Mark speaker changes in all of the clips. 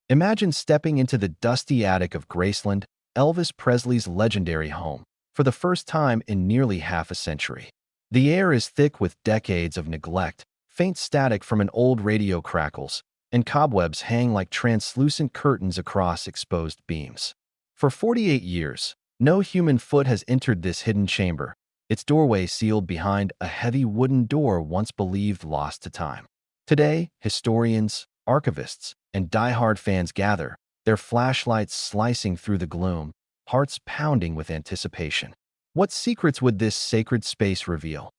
Speaker 1: Imagine stepping into the dusty attic of Graceland, Elvis Presley's legendary home, for the first time in nearly half a century. The air is thick with decades of neglect, faint static from an old radio crackles, and cobwebs hang like translucent curtains across exposed beams. For 48 years, no human foot has entered this hidden chamber, its doorway sealed behind a heavy wooden door once believed lost to time. Today, historians, archivists, and die-hard fans gather, their flashlights slicing through the gloom, hearts pounding with anticipation. What secrets would this sacred space reveal?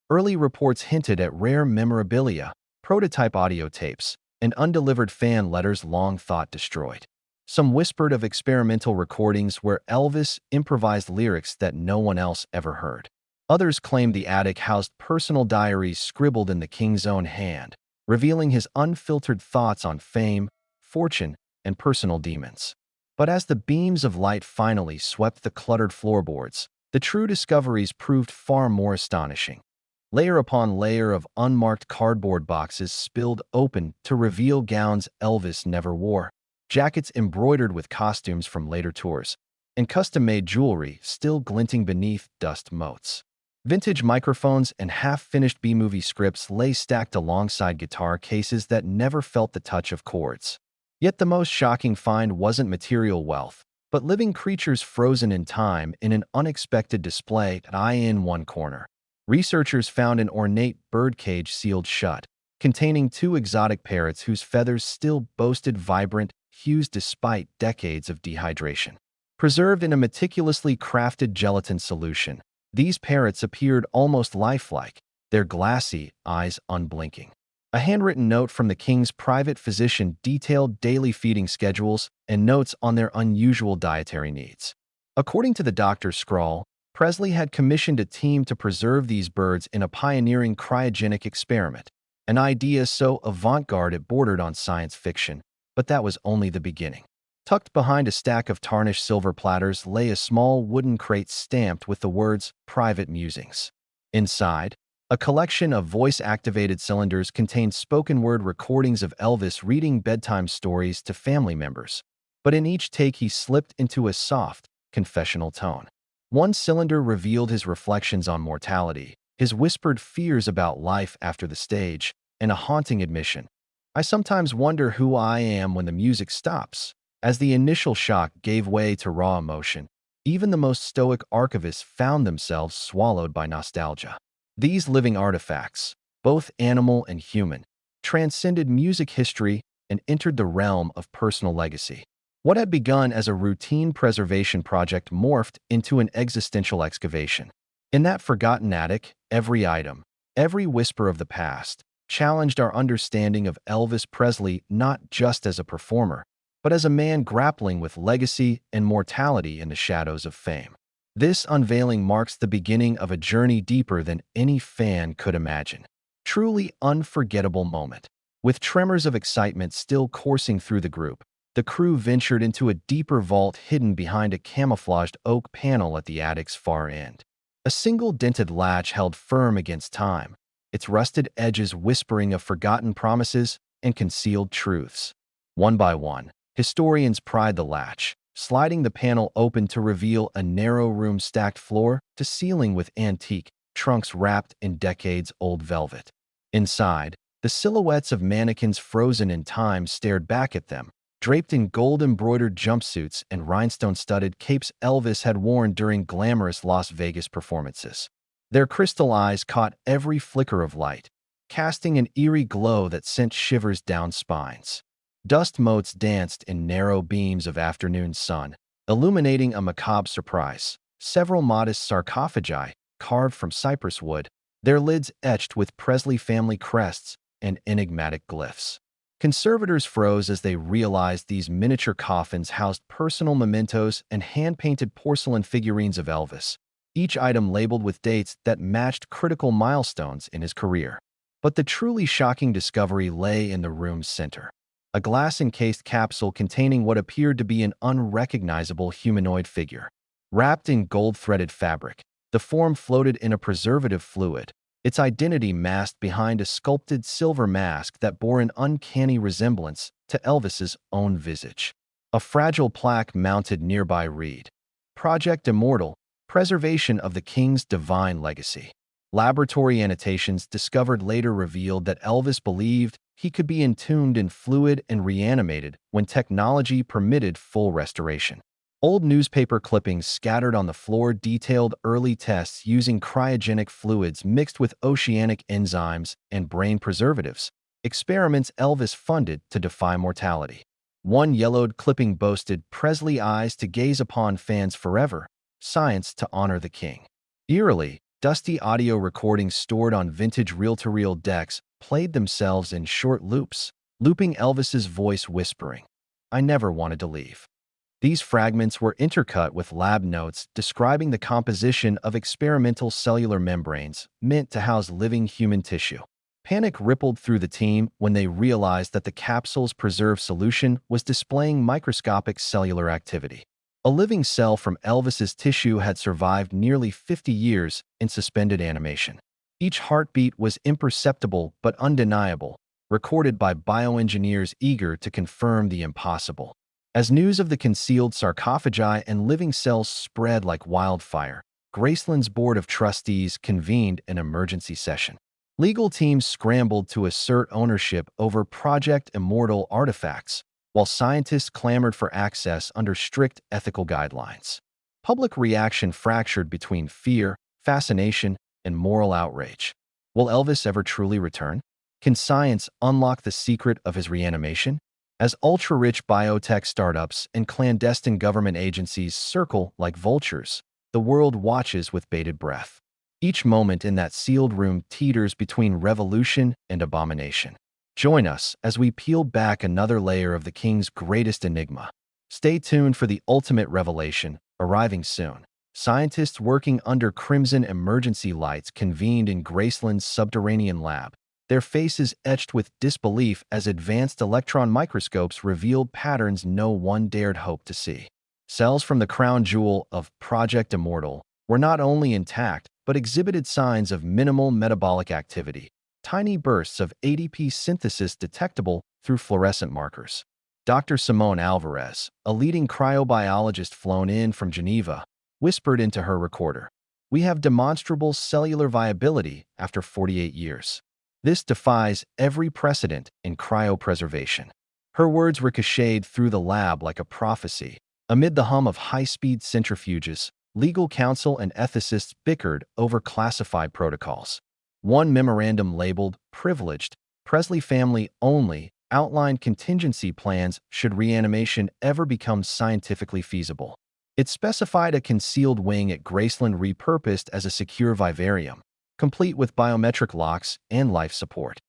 Speaker 1: Early reports hinted at rare memorabilia, prototype audio tapes, and undelivered fan letters long thought destroyed. Some whispered of experimental recordings where Elvis improvised lyrics that no one else ever heard. Others claimed the attic housed personal diaries scribbled in the king's own hand, revealing his unfiltered thoughts on fame, fortune, and personal demons. But as the beams of light finally swept the cluttered floorboards, the true discoveries proved far more astonishing. Layer upon layer of unmarked cardboard boxes spilled open to reveal gowns Elvis never wore, jackets embroidered with costumes from later tours, and custom-made jewelry still glinting beneath dust motes. Vintage microphones and half-finished B-movie scripts lay stacked alongside guitar cases that never felt the touch of chords. Yet the most shocking find wasn't material wealth, but living creatures frozen in time in an unexpected display in one corner. Researchers found an ornate birdcage sealed shut, containing two exotic parrots whose feathers still boasted vibrant hues despite decades of dehydration. Preserved in a meticulously crafted gelatin solution, these parrots appeared almost lifelike, their glassy eyes unblinking. A handwritten note from the king's private physician detailed daily feeding schedules and notes on their unusual dietary needs. According to the doctor's scrawl, Presley had commissioned a team to preserve these birds in a pioneering cryogenic experiment, an idea so avant-garde it bordered on science fiction, but that was only the beginning. Tucked behind a stack of tarnished silver platters lay a small wooden crate stamped with the words "Private Musings." Inside, a collection of voice-activated cylinders contained spoken-word recordings of Elvis reading bedtime stories to family members, but in each take he slipped into a soft, confessional tone. One cylinder revealed his reflections on mortality, his whispered fears about life after the stage, and a haunting admission: "I sometimes wonder who I am when the music stops." As the initial shock gave way to raw emotion, even the most stoic archivists found themselves swallowed by nostalgia. These living artifacts, both animal and human, transcended music history and entered the realm of personal legacy. What had begun as a routine preservation project morphed into an existential excavation. In that forgotten attic, every item, every whisper of the past, challenged our understanding of Elvis Presley not just as a performer, but as a man grappling with legacy and mortality in the shadows of fame. This unveiling marks the beginning of a journey deeper than any fan could imagine. Truly unforgettable moment. With tremors of excitement still coursing through the group, the crew ventured into a deeper vault hidden behind a camouflaged oak panel at the attic's far end. A single dented latch held firm against time, its rusted edges whispering of forgotten promises and concealed truths. One by one, historians pried the latch, sliding the panel open to reveal a narrow room stacked floor to ceiling with antique trunks wrapped in decades-old velvet. Inside, the silhouettes of mannequins frozen in time stared back at them, draped in gold-embroidered jumpsuits and rhinestone-studded capes Elvis had worn during glamorous Las Vegas performances. Their crystal eyes caught every flicker of light, casting an eerie glow that sent shivers down spines. Dust motes danced in narrow beams of afternoon sun, illuminating a macabre surprise. Several modest sarcophagi, carved from cypress wood, their lids etched with Presley family crests and enigmatic glyphs. Conservators froze as they realized these miniature coffins housed personal mementos and hand-painted porcelain figurines of Elvis, each item labeled with dates that matched critical milestones in his career. But the truly shocking discovery lay in the room's center. A glass-encased capsule containing what appeared to be an unrecognizable humanoid figure. Wrapped in gold-threaded fabric, the form floated in a preservative fluid, its identity masked behind a sculpted silver mask that bore an uncanny resemblance to Elvis's own visage. A fragile plaque mounted nearby read, "Project Immortal, Preservation of the King's Divine Legacy." Laboratory annotations discovered later revealed that Elvis believed he could be entombed in fluid and reanimated when technology permitted full restoration. Old newspaper clippings scattered on the floor detailed early tests using cryogenic fluids mixed with oceanic enzymes and brain preservatives, experiments Elvis funded to defy mortality. One yellowed clipping boasted Presley eyes to gaze upon fans forever, science to honor the king. Eerily, dusty audio recordings stored on vintage reel-to-reel decks played themselves in short loops, looping Elvis's voice whispering, "I never wanted to leave." These fragments were intercut with lab notes describing the composition of experimental cellular membranes meant to house living human tissue. Panic rippled through the team when they realized that the capsule's preserved solution was displaying microscopic cellular activity. A living cell from Elvis's tissue had survived nearly 50 years in suspended animation. Each heartbeat was imperceptible but undeniable, recorded by bioengineers eager to confirm the impossible. As news of the concealed sarcophagi and living cells spread like wildfire, Graceland's Board of Trustees convened an emergency session. Legal teams scrambled to assert ownership over Project Immortal artifacts, while scientists clamored for access under strict ethical guidelines. Public reaction fractured between fear, fascination, and moral outrage. Will Elvis ever truly return? Can science unlock the secret of his reanimation? As ultra-rich biotech startups and clandestine government agencies circle like vultures, the world watches with bated breath. Each moment in that sealed room teeters between revolution and abomination. Join us as we peel back another layer of the king's greatest enigma. Stay tuned for the ultimate revelation, arriving soon. Scientists working under crimson emergency lights convened in Graceland's subterranean lab, their faces etched with disbelief as advanced electron microscopes revealed patterns no one dared hope to see. Cells from the crown jewel of Project Immortal were not only intact but exhibited signs of minimal metabolic activity, tiny bursts of ADP synthesis detectable through fluorescent markers. Dr. Simone Alvarez, a leading cryobiologist flown in from Geneva, whispered into her recorder, "We have demonstrable cellular viability after 48 years. This defies every precedent in cryopreservation." Her words ricocheted through the lab like a prophecy. Amid the hum of high-speed centrifuges, legal counsel and ethicists bickered over classified protocols. One memorandum labeled "Privileged, Presley Family Only" outlined contingency plans should reanimation ever become scientifically feasible. It specified a concealed wing at Graceland repurposed as a secure vivarium, complete with biometric locks and life support.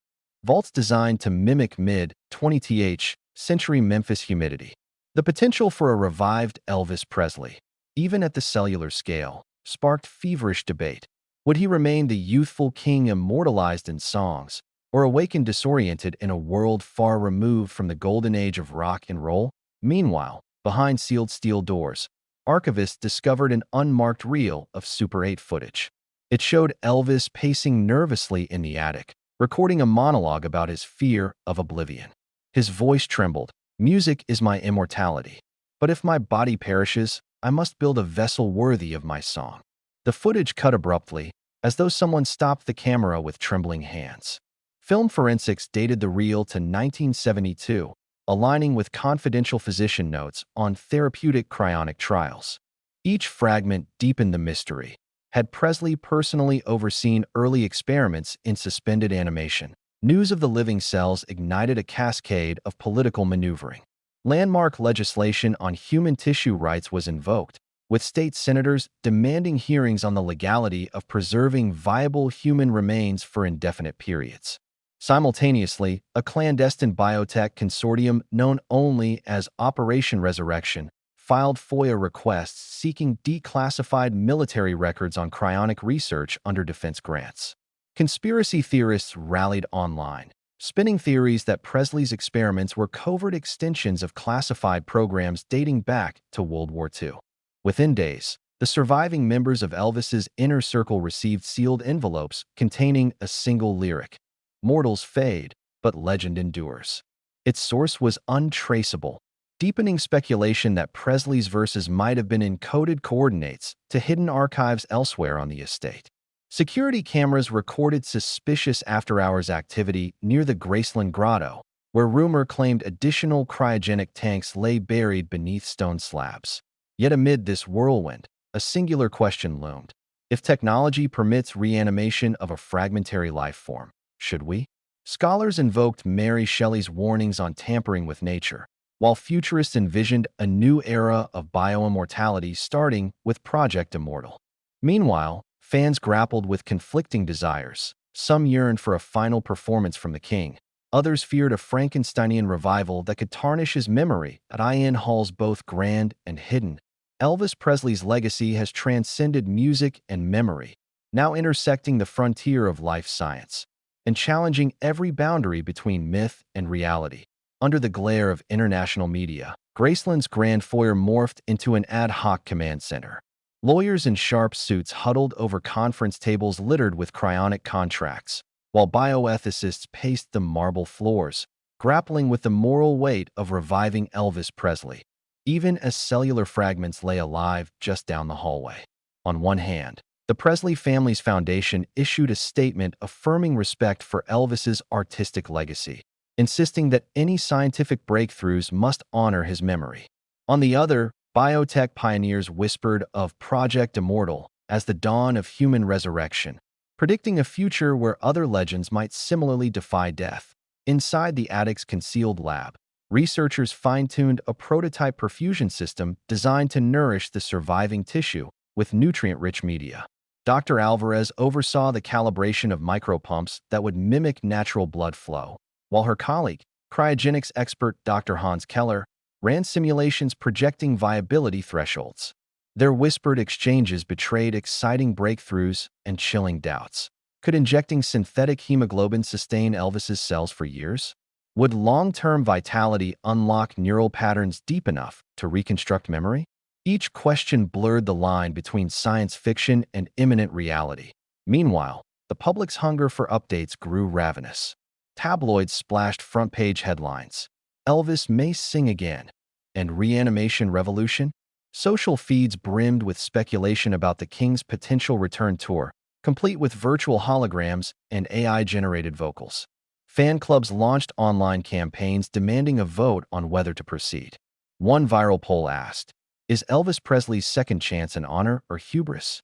Speaker 1: Vaults designed to mimic mid-20th century Memphis humidity. The potential for a revived Elvis Presley, even at the cellular scale, sparked feverish debate. Would he remain the youthful king immortalized in songs, or awaken disoriented in a world far removed from the golden age of rock and roll? Meanwhile, behind sealed steel doors, archivists discovered an unmarked reel of Super 8 footage. It showed Elvis pacing nervously in the attic, recording a monologue about his fear of oblivion. His voice trembled, "Music is my immortality. But if my body perishes, I must build a vessel worthy of my song." The footage cut abruptly, as though someone stopped the camera with trembling hands. Film forensics dated the reel to 1972, aligning with confidential physician notes on therapeutic cryonic trials. Each fragment deepened the mystery. Had Presley personally overseen early experiments in suspended animation? News of the living cells ignited a cascade of political maneuvering. Landmark legislation on human tissue rights was invoked, with state senators demanding hearings on the legality of preserving viable human remains for indefinite periods. Simultaneously, a clandestine biotech consortium known only as Operation Resurrection filed FOIA requests seeking declassified military records on cryonic research under defense grants. Conspiracy theorists rallied online, spinning theories that Presley's experiments were covert extensions of classified programs dating back to World War II. Within days, The surviving members of Elvis's inner circle received sealed envelopes containing a single lyric: "Mortals fade, but legend endures." Its source was untraceable, deepening speculation that Presley's verses might have been encoded coordinates to hidden archives elsewhere on the estate. Security cameras recorded suspicious after-hours activity near the Graceland grotto, where rumor claimed additional cryogenic tanks lay buried beneath stone slabs. Yet amid this whirlwind, a singular question loomed. If technology permits reanimation of a fragmentary life form, should we? Scholars invoked Mary Shelley's warnings on tampering with nature, while futurists envisioned a new era of bioimmortality starting with Project Immortal. Meanwhile, fans grappled with conflicting desires. Some yearned for a final performance from the king. Others feared a Frankensteinian revival that could tarnish his memory at in halls both grand and hidden. Elvis Presley's legacy has transcended music and memory, now intersecting the frontier of life science and challenging every boundary between myth and reality. Under the glare of international media, Graceland's grand foyer morphed into an ad hoc command center. Lawyers in sharp suits huddled over conference tables littered with cryonic contracts, while bioethicists paced the marble floors, grappling with the moral weight of reviving Elvis Presley, even as cellular fragments lay alive just down the hallway. On one hand, the Presley family's foundation issued a statement affirming respect for Elvis's artistic legacy, insisting that any scientific breakthroughs must honor his memory. On the other, biotech pioneers whispered of Project Immortal as the dawn of human resurrection, predicting a future where other legends might similarly defy death. Inside the attic's concealed lab, researchers fine-tuned a prototype perfusion system designed to nourish the surviving tissue with nutrient-rich media. Dr. Alvarez oversaw the calibration of micropumps that would mimic natural blood flow, while her colleague, cryogenics expert Dr. Hans Keller, ran simulations projecting viability thresholds. Their whispered exchanges betrayed exciting breakthroughs and chilling doubts. Could injecting synthetic hemoglobin sustain Elvis's cells for years? Would long-term vitality unlock neural patterns deep enough to reconstruct memory? Each question blurred the line between science fiction and imminent reality. Meanwhile, the public's hunger for updates grew ravenous. Tabloids splashed front-page headlines: "Elvis may sing again," and "Reanimation Revolution." Social feeds brimmed with speculation about the King's potential return tour, complete with virtual holograms and AI-generated vocals. Fan clubs launched online campaigns demanding a vote on whether to proceed. One viral poll asked, "Is Elvis Presley's second chance an honor or hubris?"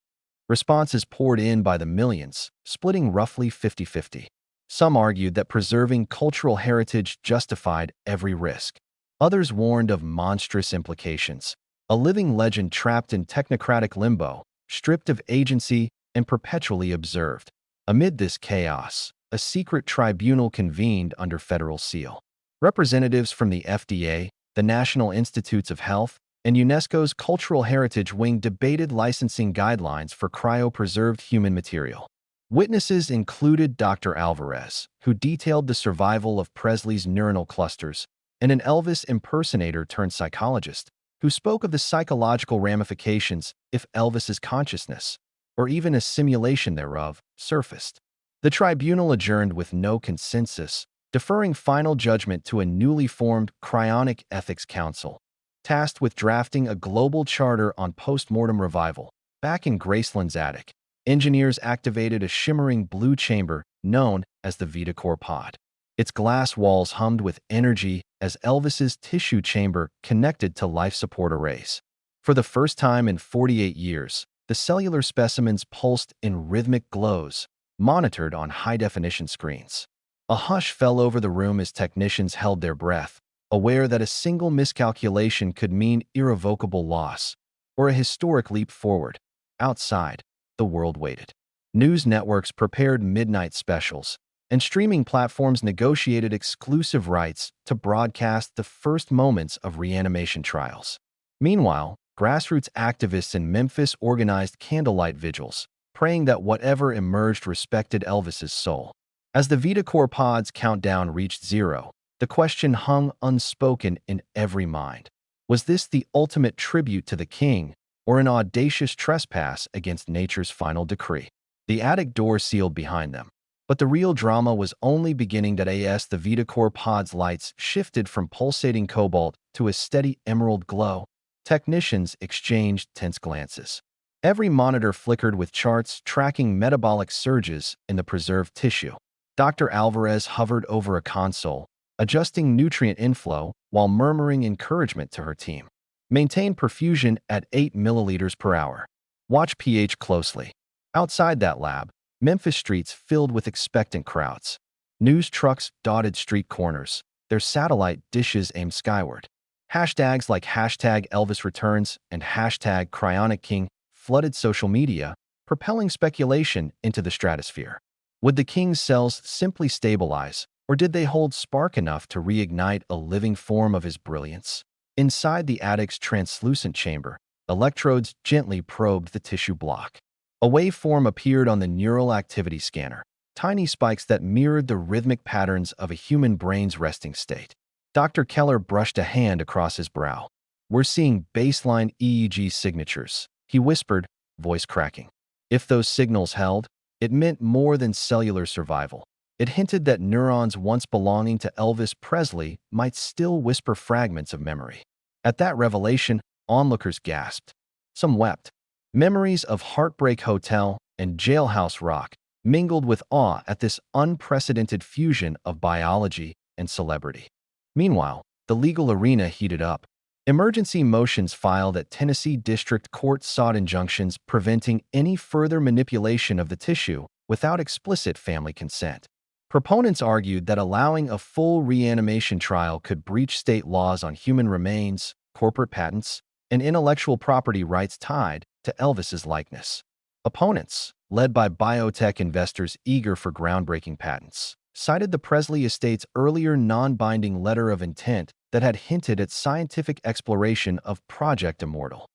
Speaker 1: Responses poured in by the millions, splitting roughly 50-50. Some argued that preserving cultural heritage justified every risk. Others warned of monstrous implications: a living legend trapped in technocratic limbo, stripped of agency, and perpetually observed. Amid this chaos, a secret tribunal convened under federal seal. Representatives from the FDA, the National Institutes of Health, and UNESCO's Cultural Heritage Wing debated licensing guidelines for cryopreserved human material. Witnesses included Dr. Alvarez, who detailed the survival of Presley's neuronal clusters, and an Elvis impersonator turned psychologist, who spoke of the psychological ramifications if Elvis's consciousness, or even a simulation thereof, surfaced. The tribunal adjourned with no consensus, deferring final judgment to a newly formed cryonic ethics council, tasked with drafting a global charter on post-mortem revival. Back in Graceland's attic, engineers activated a shimmering blue chamber known as the VitaCore pod. Its glass walls hummed with energy as Elvis's tissue chamber connected to life support arrays. For the first time in 48 years, the cellular specimens pulsed in rhythmic glows, monitored on high-definition screens. A hush fell over the room as technicians held their breath, aware that a single miscalculation could mean irrevocable loss or a historic leap forward. Outside, the world waited. News networks prepared midnight specials, and streaming platforms negotiated exclusive rights to broadcast the first moments of reanimation trials. Meanwhile, grassroots activists in Memphis organized candlelight vigils, praying that whatever emerged respected Elvis's soul. As the VitaCore pod's countdown reached zero, the question hung unspoken in every mind. Was this the ultimate tribute to the king, or an audacious trespass against nature's final decree. The attic door sealed behind them. But the real drama was only beginning. As the VitaCore pod's lights shifted from pulsating cobalt to a steady emerald glow, technicians exchanged tense glances. Every monitor flickered with charts tracking metabolic surges in the preserved tissue. Dr. Alvarez hovered over a console, adjusting nutrient inflow while murmuring encouragement to her team. Maintain perfusion at 8 milliliters per hour. Watch pH closely. Outside that lab, Memphis streets filled with expectant crowds. News trucks dotted street corners, their satellite dishes aimed skyward. Hashtags like hashtag Elvis Returns and hashtag Cryonic King flooded social media, propelling speculation into the stratosphere. Would the king's cells simply stabilize, or did they hold spark enough to reignite a living form of his brilliance? Inside the attic's translucent chamber, electrodes gently probed the tissue block. A waveform appeared on the neural activity scanner, tiny spikes that mirrored the rhythmic patterns of a human brain's resting state. Dr. Keller brushed a hand across his brow. "We're seeing baseline EEG signatures," he whispered, voice cracking. If those signals held, it meant more than cellular survival. It hinted that neurons once belonging to Elvis Presley might still whisper fragments of memory. At that revelation, onlookers gasped. Some wept. Memories of Heartbreak Hotel and Jailhouse Rock mingled with awe at this unprecedented fusion of biology and celebrity. Meanwhile, the legal arena heated up. Emergency motions filed at Tennessee District Court sought injunctions preventing any further manipulation of the tissue without explicit family consent. Proponents argued that allowing a full reanimation trial could breach state laws on human remains, corporate patents, and intellectual property rights tied to Elvis's likeness. Opponents, led by biotech investors eager for groundbreaking patents, cited the Presley estate's earlier non-binding letter of intent that had hinted at scientific exploration of Project Immortal.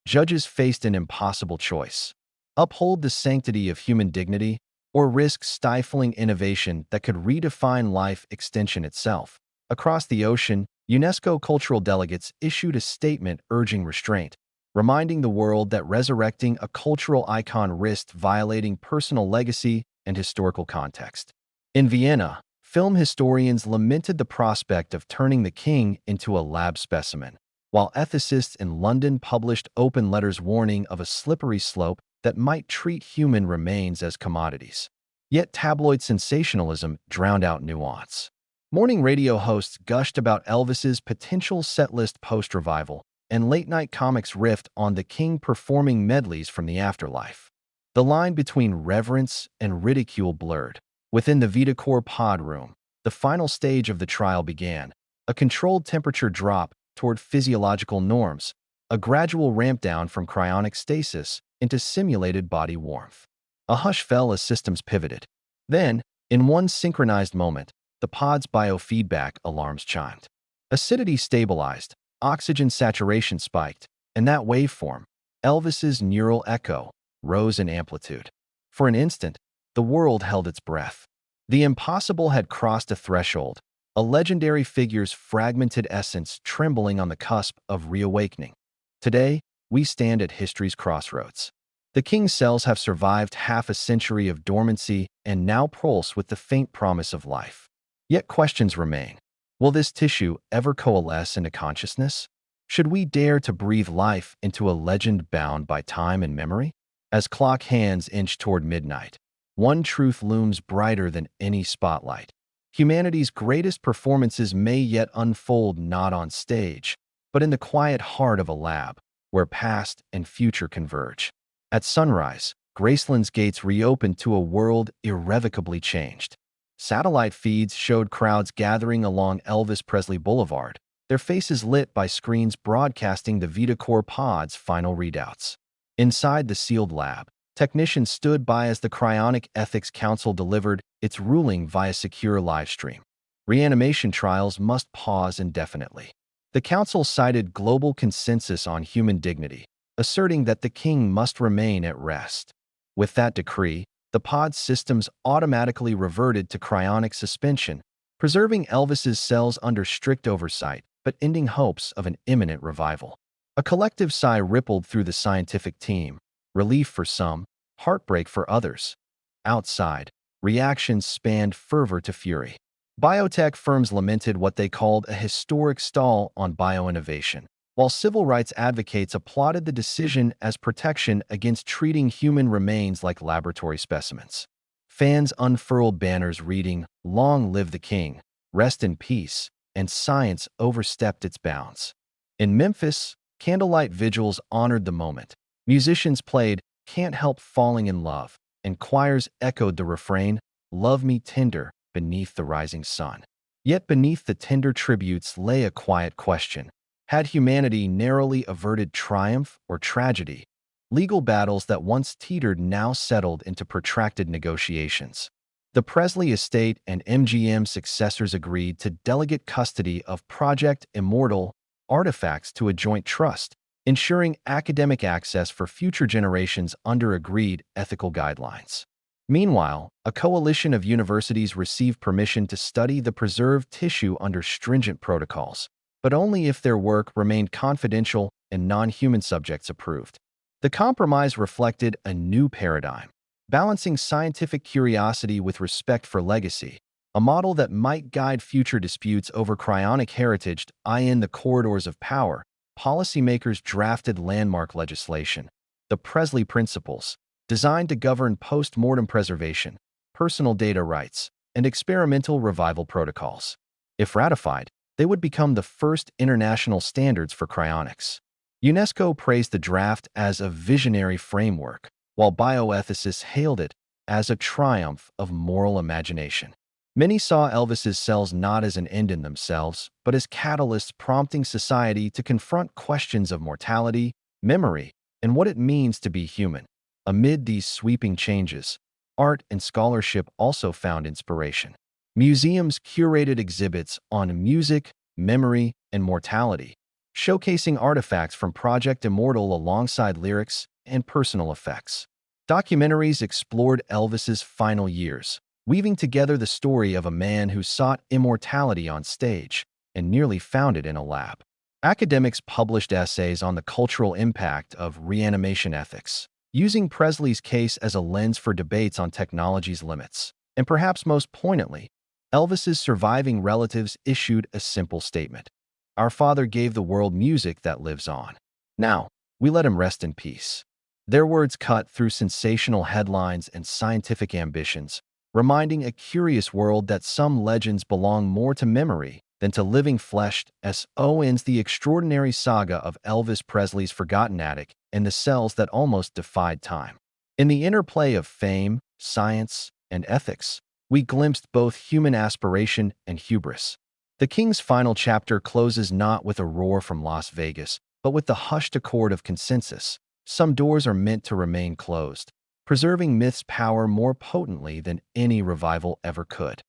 Speaker 1: Judges faced an impossible choice: uphold the sanctity of human dignity or risk stifling innovation that could redefine life extension itself. Across the ocean, UNESCO cultural delegates issued a statement urging restraint, reminding the world that resurrecting a cultural icon risked violating personal legacy and historical context. In Vienna, film historians lamented the prospect of turning the king into a lab specimen, while ethicists in London published open letters warning of a slippery slope that might treat human remains as commodities. Yet tabloid sensationalism drowned out nuance. Morning radio hosts gushed about Elvis's potential setlist post-revival, and late-night comics riffed on the king performing medleys from the afterlife. The line between reverence and ridicule blurred. Within the VitaCore pod room, the final stage of the trial began, a controlled temperature drop toward physiological norms, a gradual ramp down from cryonic stasis into simulated body warmth. A hush fell as systems pivoted. Then, in one synchronized moment, the pod's biofeedback alarms chimed. Acidity stabilized, oxygen saturation spiked, and that waveform, Elvis's neural echo, rose in amplitude. For an instant, the world held its breath. The impossible had crossed a threshold, a legendary figure's fragmented essence trembling on the cusp of reawakening. Today, we stand at history's crossroads. The king's cells have survived half a century of dormancy and now pulse with the faint promise of life. Yet questions remain. Will this tissue ever coalesce into consciousness? Should we dare to breathe life into a legend bound by time and memory? As clock hands inch toward midnight, one truth looms brighter than any spotlight. Humanity's greatest performances may yet unfold not on stage, but in the quiet heart of a lab, where past and future converge. At sunrise, Graceland's gates reopened to a world irrevocably changed. Satellite feeds showed crowds gathering along Elvis Presley Boulevard, their faces lit by screens broadcasting the VitaCore pod's final readouts. Inside the sealed lab, technicians stood by as the Cryonic Ethics Council delivered its ruling via secure livestream. Reanimation trials must pause indefinitely. The council cited global consensus on human dignity, asserting that the king must remain at rest. With that decree, the pod systems automatically reverted to cryonic suspension, preserving Elvis's cells under strict oversight, but ending hopes of an imminent revival. A collective sigh rippled through the scientific team, relief for some, heartbreak for others. Outside, reactions spanned fervor to fury. Biotech firms lamented what they called a historic stall on bioinnovation, while civil rights advocates applauded the decision as protection against treating human remains like laboratory specimens. Fans unfurled banners reading, "Long live the King," "Rest in peace," and "Science overstepped its bounds." In Memphis, candlelight vigils honored the moment. Musicians played "Can't Help Falling in Love," and choirs echoed the refrain, "Love Me Tender," beneath the rising sun. Yet beneath the tender tributes lay a quiet question. Had humanity narrowly averted triumph or tragedy? Legal battles that once teetered now settled into protracted negotiations. The Presley estate and MGM successors agreed to delegate custody of Project Immortal artifacts to a joint trust, ensuring academic access for future generations under agreed ethical guidelines. Meanwhile, a coalition of universities received permission to study the preserved tissue under stringent protocols, but only if their work remained confidential and non-human subjects approved. The compromise reflected a new paradigm, balancing scientific curiosity with respect for legacy, a model that might guide future disputes over cryonic heritage. In the corridors of power, policymakers drafted landmark legislation, the Presley Principles, designed to govern post-mortem preservation, personal data rights, and experimental revival protocols. If ratified, they would become the first international standards for cryonics. UNESCO praised the draft as a visionary framework, while bioethicists hailed it as a triumph of moral imagination. Many saw Elvis's cells not as an end in themselves, but as catalysts prompting society to confront questions of mortality, memory, and what it means to be human. Amid these sweeping changes, art and scholarship also found inspiration. Museums curated exhibits on music, memory, and mortality, showcasing artifacts from Project Immortal alongside lyrics and personal effects. Documentaries explored Elvis's final years, weaving together the story of a man who sought immortality on stage and nearly found it in a lab. Academics published essays on the cultural impact of reanimation ethics, using Presley's case as a lens for debates on technology's limits. And perhaps most poignantly, Elvis's surviving relatives issued a simple statement: "Our father gave the world music that lives on. Now, we let him rest in peace." Their words cut through sensational headlines and scientific ambitions, reminding a curious world that some legends belong more to memory than to living flesh. So ends the extraordinary saga of Elvis Presley's forgotten attic and the cells that almost defied time. In the interplay of fame, science, and ethics, we glimpsed both human aspiration and hubris. The King's final chapter closes not with a roar from Las Vegas, but with the hushed accord of consensus. Some doors are meant to remain closed, preserving myth's power more potently than any revival ever could.